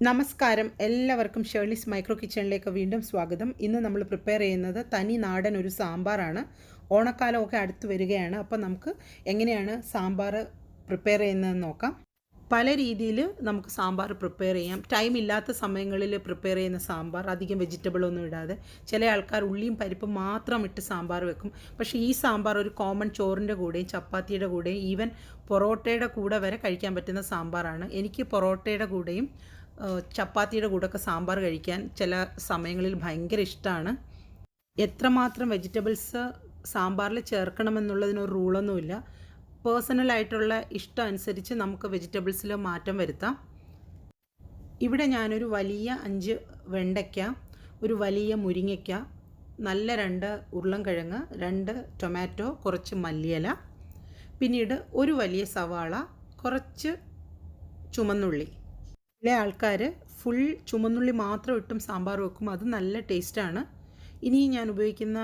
നമസ്കാരം, എല്ലാവർക്കും Shirley's micro കിച്ചണിലേക്ക് വീണ്ടും സ്വാഗതം. ഇന്ന് നമ്മൾ പ്രിപ്പയർ ചെയ്യുന്നത് തനി നാടൻ ഒരു സാമ്പാറാണ്. ഓണക്കാലമൊക്കെ അടുത്ത് വരികയാണ്. അപ്പോൾ നമുക്ക് എങ്ങനെയാണ് സാമ്പാർ പ്രിപ്പയർ ചെയ്യുന്നതെന്ന് നോക്കാം. പല രീതിയിൽ നമുക്ക് സാമ്പാർ പ്രിപ്പയർ ചെയ്യാം. ടൈം ഇല്ലാത്ത സമയങ്ങളിൽ പ്രിപ്പയർ ചെയ്യുന്ന സാമ്പാർ അധികം വെജിറ്റബിളൊന്നും ഇടാതെ, ചില ആൾക്കാർ ഉള്ളിയും പരിപ്പും മാത്രം ഇട്ട് സാമ്പാർ വെക്കും. പക്ഷേ ഈ സാമ്പാർ ഒരു കോമൺ ചോറിൻ്റെ കൂടെയും ചപ്പാത്തിയുടെ കൂടെയും ഈവൻ പൊറോട്ടയുടെ കൂടെ വരെ കഴിക്കാൻ പറ്റുന്ന സാമ്പാറാണ്. എനിക്ക് പൊറോട്ടയുടെ കൂടെയും ചപ്പാത്തിയുടെ കൂടെയൊക്കെ സാമ്പാർ കഴിക്കാൻ ചില സമയങ്ങളിൽ ഭയങ്കര ഇഷ്ടമാണ്. എത്രമാത്രം വെജിറ്റബിൾസ് സാമ്പാറിൽ ചേർക്കണമെന്നുള്ളതിനൊരു റൂളൊന്നുമില്ല. പേഴ്സണലായിട്ടുള്ള ഇഷ്ടം അനുസരിച്ച് നമുക്ക് വെജിറ്റബിൾസിൽ മാറ്റം വരുത്താം. ഇവിടെ ഞാനൊരു വലിയ 5 വെണ്ടയ്ക്ക, ഒരു വലിയ മുരിങ്ങയ്ക്ക, നല്ല 2 ഉരുളൻകിഴങ്ങ്, 2 ടൊമാറ്റോ, കുറച്ച് മല്ലിയില, പിന്നീട് ഒരു വലിയ സവാള, കുറച്ച് ചുമന്നുള്ളി. ചില ആൾക്കാർ ഫുൾ ചുമന്നുള്ളി മാത്രം ഇട്ടും സാമ്പാർ വെക്കും, അത് നല്ല ടേസ്റ്റാണ്. ഇനി ഞാൻ ഉപയോഗിക്കുന്ന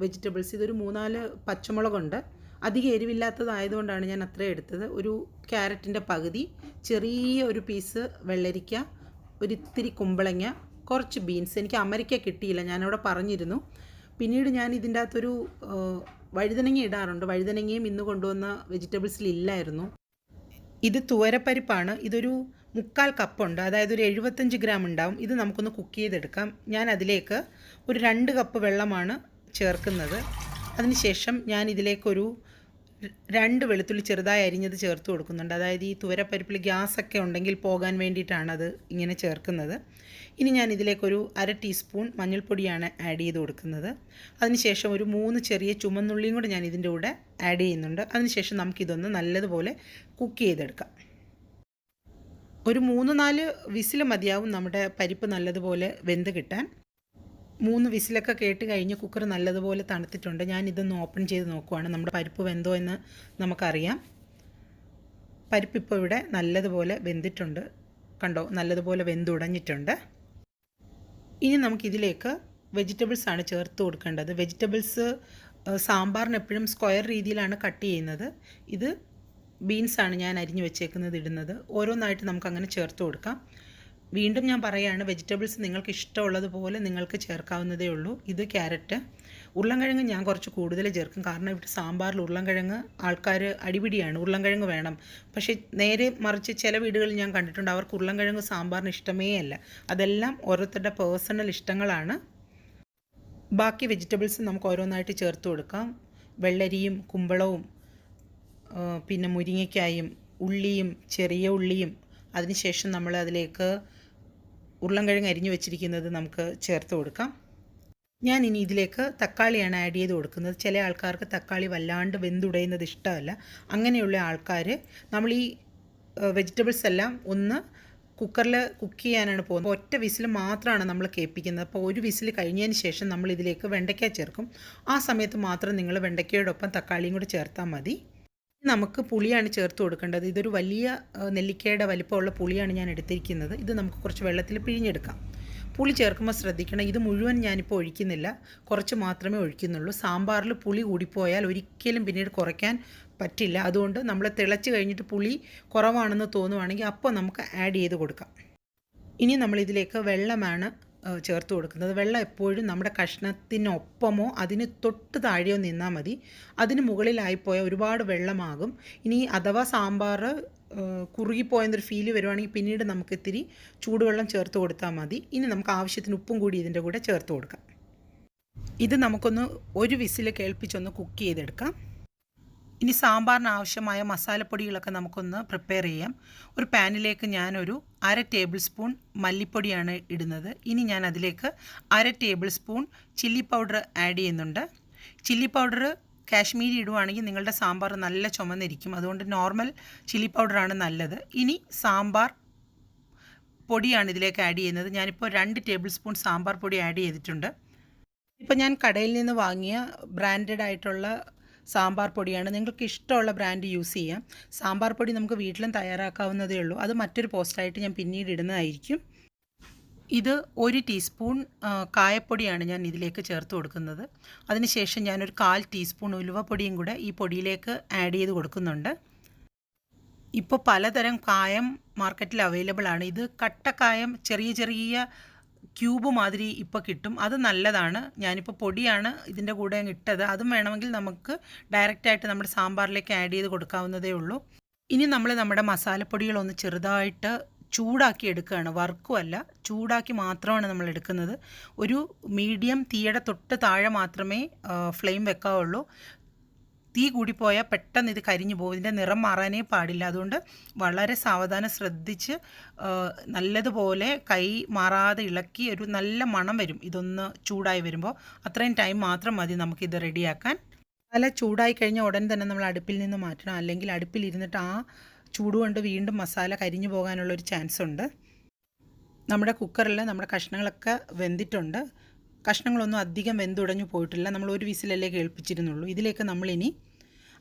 വെജിറ്റബിൾസ്, ഇതൊരു 3-4 പച്ചമുളകുണ്ട്. അധികം എരിവില്ലാത്തതായതുകൊണ്ടാണ് ഞാൻ അത്രയും എടുത്തത്. ഒരു ക്യാരറ്റിൻ്റെ പകുതി, ചെറിയ ഒരു പീസ് വെള്ളരിക്ക, ഒരിത്തിരി കുമ്പളങ്ങ, കുറച്ച് ബീൻസ്. എനിക്ക് അമരിക്ക കിട്ടിയില്ല, ഞാനവിടെ പറഞ്ഞിരുന്നു. പിന്നീട് ഞാൻ ഇതിൻ്റെ അകത്തൊരു വഴുതനങ്ങ ഇടാറുണ്ട്. വഴുതനങ്ങയും ഇന്ന് കൊണ്ടുവന്ന വെജിറ്റബിൾസിലില്ലായിരുന്നു. ഇത് തുവരപ്പരിപ്പാണ്. ഇതൊരു 3/4 കപ്പുണ്ട്, അതായത് ഒരു 75 ഗ്രാം ഉണ്ടാവും. ഇത് നമുക്കൊന്ന് കുക്ക് ചെയ്തെടുക്കാം. ഞാൻ അതിലേക്ക് ഒരു 2 കപ്പ് വെള്ളമാണ് ചേർക്കുന്നത്. അതിനുശേഷം ഞാൻ ഇതിലേക്കൊരു 2 വെളുത്തുള്ളി ചെറുതായി അരിഞ്ഞത് ചേർത്ത് കൊടുക്കുന്നുണ്ട്. അതായത് ഈ തുവരപ്പരിപ്പിൽ ഗ്യാസൊക്കെ ഉണ്ടെങ്കിൽ പോകാൻ വേണ്ടിയിട്ടാണ് അത് ഇങ്ങനെ ചേർക്കുന്നത്. ഇനി ഞാൻ ഇതിലേക്കൊരു 1/2 ടീസ്പൂൺ മഞ്ഞൾപ്പൊടിയാണ് ആഡ് ചെയ്ത് കൊടുക്കുന്നത്. അതിനുശേഷം ഒരു 3 ചെറിയ ചുമന്നുള്ളിയും കൂടെ ഞാൻ ഇതിൻ്റെ കൂടെ ആഡ് ചെയ്യുന്നുണ്ട്. അതിനുശേഷം നമുക്കിതൊന്ന് നല്ലതുപോലെ കുക്ക് ചെയ്തെടുക്കാം. ഒരു 3-4 വിസിൽ മതിയാവും നമ്മുടെ പരിപ്പ് നല്ലതുപോലെ വെന്ത് കിട്ടാൻ. 3 വിസിലൊക്കെ കേട്ട് കഴിഞ്ഞ് കുക്കർ നല്ലതുപോലെ തണുത്തിട്ടുണ്ട്. ഞാനിതൊന്ന് ഓപ്പൺ ചെയ്ത് നോക്കുവാണ്, നമ്മുടെ പരിപ്പ് വെന്തോ എന്ന് നമുക്കറിയാം. പരിപ്പ് ഇപ്പോൾ ഇവിടെ നല്ലതുപോലെ വെന്തിട്ടുണ്ട്, കണ്ടോ, നല്ലതുപോലെ വെന്തുടഞ്ഞിട്ടുണ്ട്. ഇനി നമുക്കിതിലേക്ക് വെജിറ്റബിൾസാണ് ചേർത്ത് കൊടുക്കേണ്ടത്. വെജിറ്റബിൾസ് സാമ്പാറിന് എപ്പോഴും സ്ക്വയർ രീതിയിലാണ് കട്ട് ചെയ്യുന്നത്. ഇത് ബീൻസാണ് ഞാൻ അരിഞ്ഞു വെച്ചേക്കുന്നത് ഇടുന്നത്. ഓരോന്നായിട്ട് നമുക്കങ്ങനെ ചേർത്ത് കൊടുക്കാം. വീണ്ടും ഞാൻ പറയുകയാണ്, വെജിറ്റബിൾസ് നിങ്ങൾക്ക് ഇഷ്ടമുള്ളതുപോലെ നിങ്ങൾക്ക് ചേർക്കാവുന്നതേ ഉള്ളൂ. ഇത് ക്യാരറ്റ്, ഉരുളൻകിഴങ്ങ് ഞാൻ കുറച്ച് കൂടുതൽ ചേർക്കും, കാരണം ഇവിടെ സാമ്പാറിൽ ഉരുളൻകിഴങ്ങ് ആൾക്കാർ അടിപിടിയാണ്, ഉരുളൻകിഴങ്ങ് വേണം. പക്ഷേ നേരെ മറിച്ച് ചില വീടുകളിൽ ഞാൻ കണ്ടിട്ടുണ്ട്, അവർക്ക് ഉരുളൻകിഴങ്ങ് സാമ്പാറിന് ഇഷ്ടമേ അല്ല. അതെല്ലാം ഓരോരുത്തരുടെ പേഴ്സണൽ ഇഷ്ടങ്ങളാണ്. ബാക്കി വെജിറ്റബിൾസ് നമുക്ക് ഓരോന്നായിട്ട് ചേർത്ത് കൊടുക്കാം. വെള്ളരിയും കുമ്പളവും, പിന്നെ മുരിങ്ങയ്ക്കായും, ഉള്ളിയും ചെറിയ ഉള്ളിയും, അതിനുശേഷം നമ്മൾ അതിലേക്ക് ഉരുളൻകിഴങ്ങ് അരിഞ്ഞു വെച്ചിരിക്കുന്നത് നമുക്ക് ചേർത്ത് കൊടുക്കാം. ഞാൻ ഇനി ഇതിലേക്ക് തക്കാളിയാണ് ആഡ് ചെയ്ത് കൊടുക്കുന്നത്. ചില ആൾക്കാർക്ക് തക്കാളി വല്ലാണ്ട് വെന്തുടയുന്നത് ഇഷ്ടമല്ല. അങ്ങനെയുള്ള ആൾക്കാർ നമ്മൾ ഈ വെജിറ്റബിൾസ് എല്ലാം ഒന്ന് കുക്കറിൽ കുക്ക് ചെയ്യാനാണ് പോകുന്നത്. ഒറ്റ വിസിൽ മാത്രമാണ് നമ്മൾ കേൾപ്പിക്കുന്നത്. അപ്പോൾ ഒരു വിസിൽ കഴിഞ്ഞതിന് ശേഷം നമ്മൾ ഇതിലേക്ക് വെണ്ടയ്ക്ക ചേർക്കും. ആ സമയത്ത് മാത്രം നിങ്ങൾ വെണ്ടയ്ക്കയോടൊപ്പം തക്കാളിയും കൂടി ചേർത്താൽ മതി. നമുക്ക് പുളിയാണ് ചേർത്ത് കൊടുക്കേണ്ടത്. ഇതൊരു വലിയ നെല്ലിക്കയുടെ വലിപ്പമുള്ള പുളിയാണ് ഞാൻ എടുത്തിരിക്കുന്നത്. ഇത് നമുക്ക് കുറച്ച് വെള്ളത്തിൽ പിഴിഞ്ഞെടുക്കാം. പുളി ചേർക്കുമ്പോൾ ശ്രദ്ധിക്കണം, ഇത് മുഴുവൻ ഞാനിപ്പോൾ ഒഴിക്കുന്നില്ല, കുറച്ച് മാത്രമേ ഒഴിക്കുന്നുള്ളൂ. സാമ്പാറിൽ പുളി കൂടിപ്പോയാൽ ഒരിക്കലും പിന്നീട് കുറയ്ക്കാൻ പറ്റില്ല. അതുകൊണ്ട് നമ്മൾ തിളച്ച് കഴിഞ്ഞിട്ട് പുളി കുറവാണെന്ന് തോന്നുവാണെങ്കിൽ അപ്പോൾ നമുക്ക് ആഡ് ചെയ്ത് കൊടുക്കാം. ഇനി നമ്മളിതിലേക്ക് വെള്ളമാണ് ചേർത്ത് കൊടുക്കുന്നത്. വെള്ളം എപ്പോഴും നമ്മുടെ കഷ്ണത്തിനൊപ്പമോ അതിന് തൊട്ട് താഴെയോ നിന്നാൽ മതി. അതിന് മുകളിലായിപ്പോയാൽ ഒരുപാട് വെള്ളമാകും. ഇനി അഥവാ സാമ്പാർ കുറുകിപ്പോയെന്നൊരു ഫീല് വരുവാണെങ്കിൽ പിന്നീട് നമുക്ക് ഇത്തിരി ചൂടുവെള്ളം ചേർത്ത് കൊടുത്താൽ മതി. ഇനി നമുക്ക് ആവശ്യത്തിന് ഉപ്പും കൂടി ഇതിൻ്റെ കൂടെ ചേർത്ത് കൊടുക്കാം. ഇത് നമുക്കൊന്ന് ഒരു വിസിൽ കേൾപ്പിച്ചൊന്ന് കുക്ക് ചെയ്തെടുക്കാം. ഇനി സാമ്പാറിന് ആവശ്യമായ മസാലപ്പൊടികളൊക്കെ നമുക്കൊന്ന് പ്രിപ്പയർ ചെയ്യാം. ഒരു പാനിലേക്ക് ഞാനൊരു 1/2 ടേബിൾ സ്പൂൺ മല്ലിപ്പൊടിയാണ് ഇടുന്നത്. ഇനി ഞാൻ അതിലേക്ക് 1/2 table spoon chilli powder add ചെയ്യുന്നുണ്ട്. ചില്ലി പൗഡർ കാശ്മീരി ഇടുവാണെങ്കിൽ നിങ്ങളുടെ സാമ്പാർ നല്ല ചുമന്നിരിക്കും, അതുകൊണ്ട് നോർമൽ ചില്ലി പൗഡറാണ് നല്ലത്. ഇനി സാമ്പാർ പൊടിയാണ് ഇതിലേക്ക് ആഡ് ചെയ്യുന്നത്. ഞാനിപ്പോൾ 2 ടേബിൾ സ്പൂൺ സാമ്പാർ പൊടി ആഡ് ചെയ്തിട്ടുണ്ട്. ഇപ്പോൾ ഞാൻ കടയിൽ നിന്ന് വാങ്ങിയ ബ്രാൻഡഡ് ആയിട്ടുള്ള സാമ്പാർ പൊടിയാണ്. നിങ്ങൾക്ക് ഇഷ്ടമുള്ള ബ്രാൻഡ് യൂസ് ചെയ്യാം. സാമ്പാർ പൊടി നമുക്ക് വീട്ടിലും തയ്യാറാക്കാവുന്നതേ ഉള്ളൂ. അത് മറ്റൊരു പോസ്റ്റായിട്ട് ഞാൻ പിന്നീട് ഇടുന്നതായിരിക്കും. ഇത് 1 ടീസ്പൂൺ കായപ്പൊടിയാണ് ഞാൻ ഇതിലേക്ക് ചേർത്ത് കൊടുക്കുന്നത്. അതിനുശേഷം ഞാനൊരു 1/4 ടീസ്പൂൺ ഉലുവപ്പൊടിയും കൂടെ ഈ പൊടിയിലേക്ക് ആഡ് ചെയ്ത് കൊടുക്കുന്നുണ്ട്. ഇപ്പോൾ പലതരം കായം മാർക്കറ്റിൽ അവൈലബിൾ ആണ്. ഇത് കട്ടക്കായം ചെറിയ ചെറിയ ക്യൂബ് മാതിരി ഇപ്പോൾ കിട്ടും. അത് നല്ലതാണ്. ഞാനിപ്പോൾ പൊടിയാണ് ഇതിൻ്റെ കൂടെ അങ്ങ് ഇട്ടത്. അതും വേണമെങ്കിൽ നമുക്ക് ഡയറക്റ്റായിട്ട് നമ്മുടെ സാമ്പാറിലേക്ക് ആഡ് ചെയ്ത് കൊടുക്കാവുന്നതേ ഉള്ളൂ. ഇനി നമ്മൾ നമ്മുടെ മസാലപ്പൊടികളൊന്ന് ചെറുതായിട്ട് ചൂടാക്കി എടുക്കുകയാണ്. വറുക്കുമല്ല, ചൂടാക്കി മാത്രമാണ് നമ്മൾ എടുക്കുന്നത്. ഒരു മീഡിയം തീയുടെ തൊട്ട് താഴെ മാത്രമേ ഫ്ലെയിം വെക്കാവുള്ളൂ. തീ കൂടിപ്പോയാൽ പെട്ടെന്ന് ഇത് കരിഞ്ഞു പോകും. ഇതിൻ്റെ നിറം മാറാനേ പാടില്ല. അതുകൊണ്ട് വളരെ സാവധാനം ശ്രദ്ധിച്ച് നല്ലതുപോലെ കൈ മാറാതെ ഇളക്കി ഒരു നല്ല മണം വരും. ഇതൊന്ന് ചൂടായി വരുമ്പോൾ അത്രയും ടൈം മാത്രം മതി നമുക്കിത് റെഡിയാക്കാൻ. നല്ല ചൂടായി കഴിഞ്ഞാൽ ഉടൻ തന്നെ നമ്മൾ അടുപ്പിൽ നിന്ന് മാറ്റണം. അല്ലെങ്കിൽ അടുപ്പിലിരുന്നിട്ട് ആ ചൂടുകൊണ്ട് വീണ്ടും മസാല കരിഞ്ഞു പോകാനുള്ളൊരു ചാൻസ് ഉണ്ട്. നമ്മുടെ കുക്കറിൽ നമ്മുടെ കഷ്ണങ്ങളൊക്കെ വെന്തിട്ടുണ്ട്. കഷ്ണങ്ങളൊന്നും അധികം വെന്തുടഞ്ഞു പോയിട്ടില്ല. നമ്മൾ ഒരു വിസിലല്ലേ കേൾപ്പിച്ചിരുന്നുള്ളൂ. ഇതിലേക്ക് നമ്മളിനി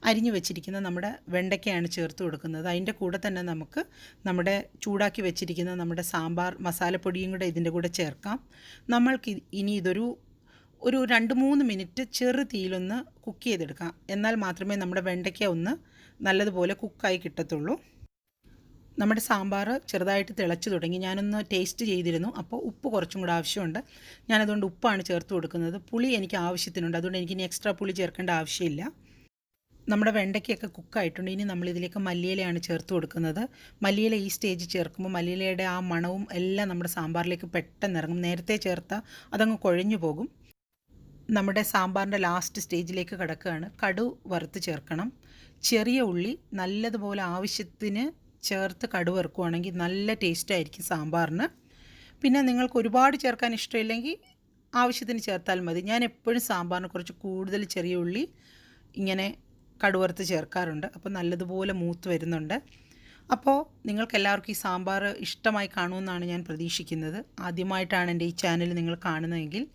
അരിഞ്ഞു വെച്ചിരിക്കുന്ന നമ്മുടെ വെണ്ടയ്ക്കയാണ് ചേർത്ത് കൊടുക്കുന്നത്. അതിൻ്റെ കൂടെ തന്നെ നമുക്ക് നമ്മുടെ ചൂടാക്കി വെച്ചിരിക്കുന്ന നമ്മുടെ സാമ്പാർ മസാലപ്പൊടിയും കൂടെ ഇതിൻ്റെ കൂടെ ചേർക്കാം. നമ്മൾക്ക് ഇനി ഇതൊരു 2-3 മിനിറ്റ് ചെറു തീയിലൊന്ന് കുക്ക് ചെയ്തെടുക്കാം. എന്നാൽ മാത്രമേ നമ്മുടെ വെണ്ടയ്ക്ക ഒന്ന് നല്ലതുപോലെ കുക്കായി കിട്ടത്തുള്ളൂ. നമ്മുടെ സാമ്പാർ ചെറുതായിട്ട് തിളച്ച് തുടങ്ങി. ഞാനൊന്ന് ടേസ്റ്റ് ചെയ്തിരുന്നു. അപ്പോൾ ഉപ്പ് കുറച്ചും കൂടെ ആവശ്യമുണ്ട്. ഞാനതുകൊണ്ട് ഉപ്പാണ് ചേർത്ത് കൊടുക്കുന്നത്. പുളി എനിക്ക് ആവശ്യത്തിനുണ്ട്. അതുകൊണ്ട് എനിക്കിനി എക്സ്ട്രാ പുളി ചേർക്കേണ്ട ആവശ്യമില്ല. നമ്മുടെ വെണ്ടയ്ക്കൊക്കെ കുക്കായിട്ടുണ്ട്. ഇനി നമ്മളിതിലേക്ക് മല്ലിയിലയാണ് ചേർത്ത് കൊടുക്കുന്നത്. മല്ലിയില ഈ സ്റ്റേജ് ചേർക്കുമ്പോൾ മല്ലിയിലയുടെ ആ മണവും എല്ലാം നമ്മുടെ സാമ്പാറിലേക്ക് പെട്ടെന്ന് ഇറങ്ങും. നേരത്തെ ചേർത്താൽ അതങ്ങ് കുഴഞ്ഞു പോകും. നമ്മുടെ സാമ്പാറിൻ്റെ ലാസ്റ്റ് സ്റ്റേജിലേക്ക് കിടക്കുകയാണ്. കടു വറുത്ത് ചേർക്കണം. ചെറിയ ഉള്ളി നല്ലതുപോലെ ആവശ്യത്തിന് ചേർത്ത് കടു വറുക്കുകയാണെങ്കിൽ നല്ല ടേസ്റ്റായിരിക്കും സാമ്പാറിന്. പിന്നെ നിങ്ങൾക്ക് ഒരുപാട് ചേർക്കാൻ ഇഷ്ടമില്ലെങ്കിൽ ആവശ്യത്തിന് ചേർത്താൽ മതി. ഞാൻ എപ്പോഴും സാമ്പാറിന് കുറച്ച് കൂടുതൽ ചെറിയ ഉള്ളി ഇങ്ങനെ കടുവറുത്ത് ചേർക്കാറുണ്ട്. അപ്പോൾ നല്ലതുപോലെ മൂത്ത് വരുന്നുണ്ട്. അപ്പോൾ നിങ്ങൾക്കെല്ലാവർക്കും ഈ സാമ്പാർ ഇഷ്ടമായി കാണുമെന്നാണ് ഞാൻ പ്രതീക്ഷിക്കുന്നത്. ആദ്യമായിട്ടാണ് എൻ്റെ ഈ ചാനൽ നിങ്ങൾ കാണുന്നതെങ്കിൽ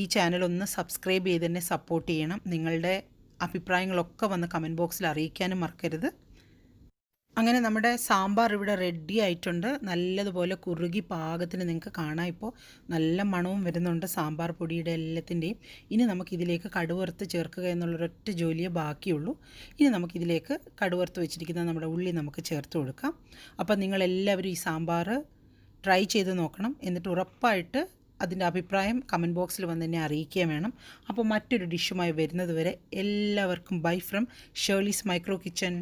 ഈ ചാനലൊന്ന് സബ്സ്ക്രൈബ് ചെയ്ത് തന്നെ സപ്പോർട്ട് ചെയ്യണം. നിങ്ങളുടെ അഭിപ്രായങ്ങളൊക്കെ വന്ന് കമൻറ്റ് ബോക്സിൽ അറിയിക്കാനും മറക്കരുത്. അങ്ങനെ നമ്മുടെ സാമ്പാർ ഇവിടെ റെഡി ആയിട്ടുണ്ട്. നല്ലതുപോലെ കുറുകി പാകത്തിന് നിങ്ങൾക്ക് കാണാം. ഇപ്പോൾ നല്ല മണവും വരുന്നുണ്ട് സാമ്പാർ പൊടിയുടെ എല്ലാത്തിൻ്റെയും. ഇനി നമുക്കിതിലേക്ക് കടുവറുത്ത് ചേർക്കുക എന്നുള്ളൊരൊറ്റ ജോലിയേ ബാക്കിയുള്ളൂ. ഇനി നമുക്കിതിലേക്ക് കടുവറുത്ത് വെച്ചിരിക്കുന്ന നമ്മുടെ ഉള്ളി നമുക്ക് ചേർത്ത് കൊടുക്കാം. അപ്പോൾ നിങ്ങളെല്ലാവരും ഈ സാമ്പാർ ട്രൈ ചെയ്ത് നോക്കണം. എന്നിട്ട് ഉറപ്പായിട്ട് അതിൻ്റെ അഭിപ്രായം കമൻറ്റ് ബോക്സിൽ വന്ന് എന്നെ അറിയിക്കുകയും വേണം. അപ്പോൾ മറ്റൊരു ഡിഷുമായി വരുന്നത് വരെ എല്ലാവർക്കും bye from Shirley's micro kitchen.